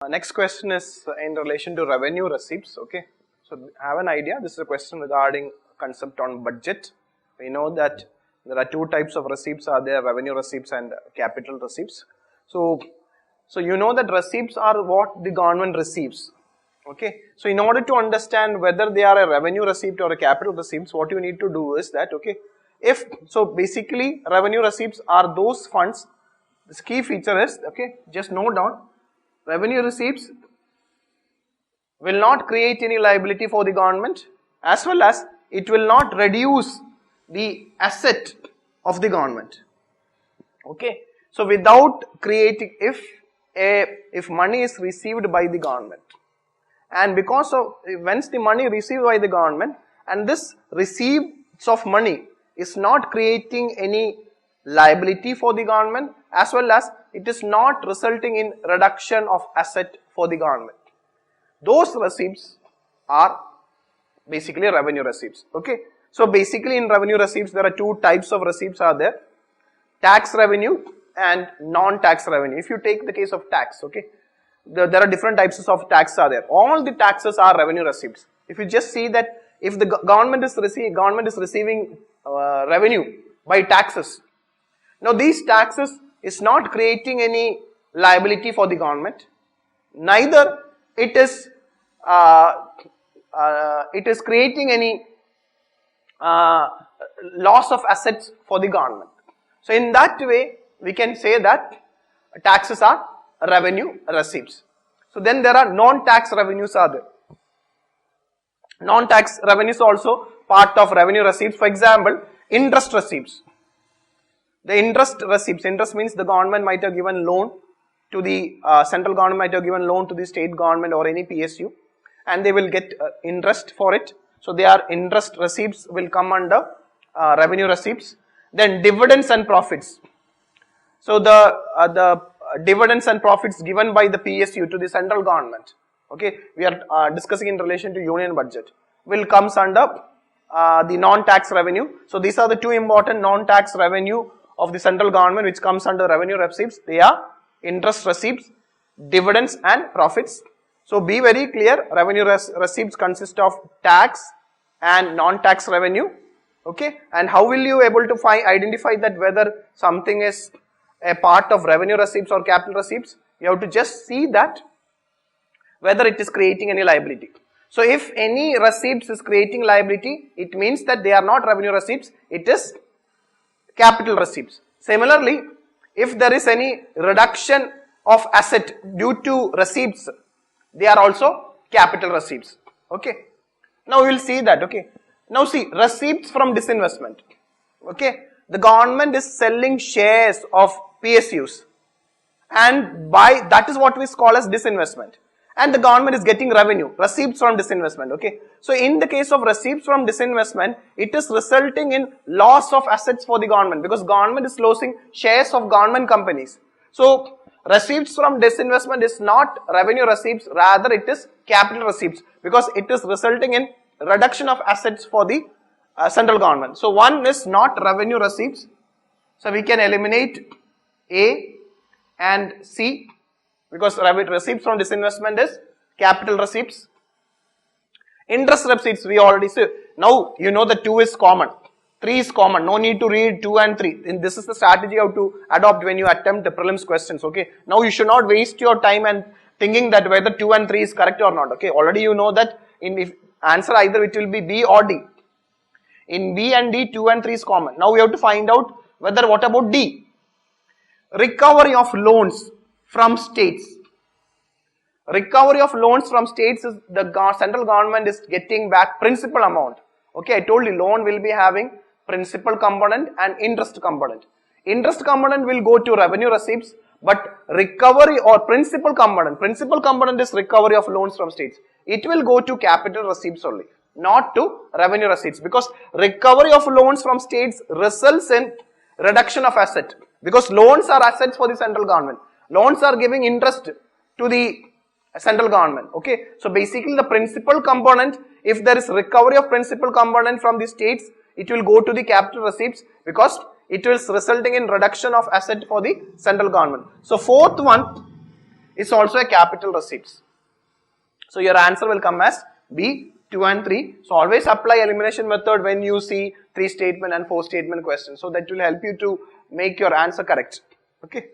Next question is in relation to revenue receipts. Okay, so have an idea. This is a question regarding concept on budget. We know that there are two types of receipts are there: revenue receipts and capital receipts. So you know that receipts are what the government receives. Okay, so in order to understand whether they are a revenue receipt or a capital receipts, what you need to do is that, okay, so basically revenue receipts are those funds. This key feature is, okay, just note down, revenue receipts will not create any liability for the government, as well as it will not reduce the asset of the government. Okay, so without creating, if money is received by the government, and because of once the money received by the government, and this receipts of money is not creating any liability for the government, as well as it is not resulting in reduction of asset for the government, those receipts are basically revenue receipts. Okay, so basically in revenue receipts there are two types of receipts are there: tax revenue and non-tax revenue. If you take the case of tax, okay, there are different types of tax are there. All the taxes are revenue receipts. If you just see that if the government is receiving revenue by taxes, now these taxes is not creating any liability for the government, neither it is creating any loss of assets for the government. So in that way we can say that taxes are revenue receipts. So then there are non-tax revenues are there. Non-tax revenues also part of revenue receipts. For example, interest receipts. The interest receipts, interest means the government might have given loan to the central government, might have given loan to the state government or any PSU, and they will get interest for it. So they are interest receipts will come under revenue receipts. Then dividends and profits. So the dividends and profits given by the PSU to the central government, okay, we are discussing in relation to union budget, will comes under the non-tax revenue. So these are the two important non-tax revenue of the central government which comes under revenue receipts. They are interest receipts, dividends and profits. So be very clear, revenue receipts consist of tax and non-tax revenue. Okay, and how will you able to identify that whether something is a part of revenue receipts or capital receipts? You have to just see that whether it is creating any liability. So if any receipts is creating liability, it means that they are not revenue receipts, it is capital receipts. Similarly, if there is any reduction of asset due to receipts, they are also capital receipts. Okay, now we will see that. Okay, now see, receipts from disinvestment. Okay, the government is selling shares of PSUs, and by that is what we call as disinvestment, and the government is getting revenue, receipts from disinvestment. Okay, so in the case of receipts from disinvestment, it is resulting in loss of assets for the government, because government is losing shares of government companies. So receipts from disinvestment is not revenue receipts, rather it is capital receipts, because it is resulting in reduction of assets for the central government. So one is not revenue receipts, so we can eliminate A and C, because receipts from disinvestment is capital receipts. Interest receipts we already said. Now you know the 2 is common, 3 is common, no need to read 2 and 3. And this is the strategy how to adopt when you attempt the prelims questions. Okay, now you should not waste your time and thinking that whether 2 and 3 is correct or not. Okay, already you know that in answer either it will be B or D. In B and D, 2 and 3 is common. Now we have to find out whether what about D? Recovery of loans from states. Recovery of loans from states is the central government is getting back principal amount. Okay, I told you loan will be having principal component and interest component. Interest component will go to revenue receipts, but recovery or principal component is recovery of loans from states. It will go to capital receipts only, not to revenue receipts, because recovery of loans from states results in reduction of asset, because loans are assets for the central government. Loans are giving interest to the central government. Okay, so basically the principal component, if there is recovery of principal component from the states, it will go to the capital receipts, because it is resulting in reduction of asset for the central government. So fourth one is also a capital receipts. So your answer will come as B, 2 and 3. So always apply elimination method when you see 3 statement and 4 statement questions. So that will help you to make your answer correct. Okay.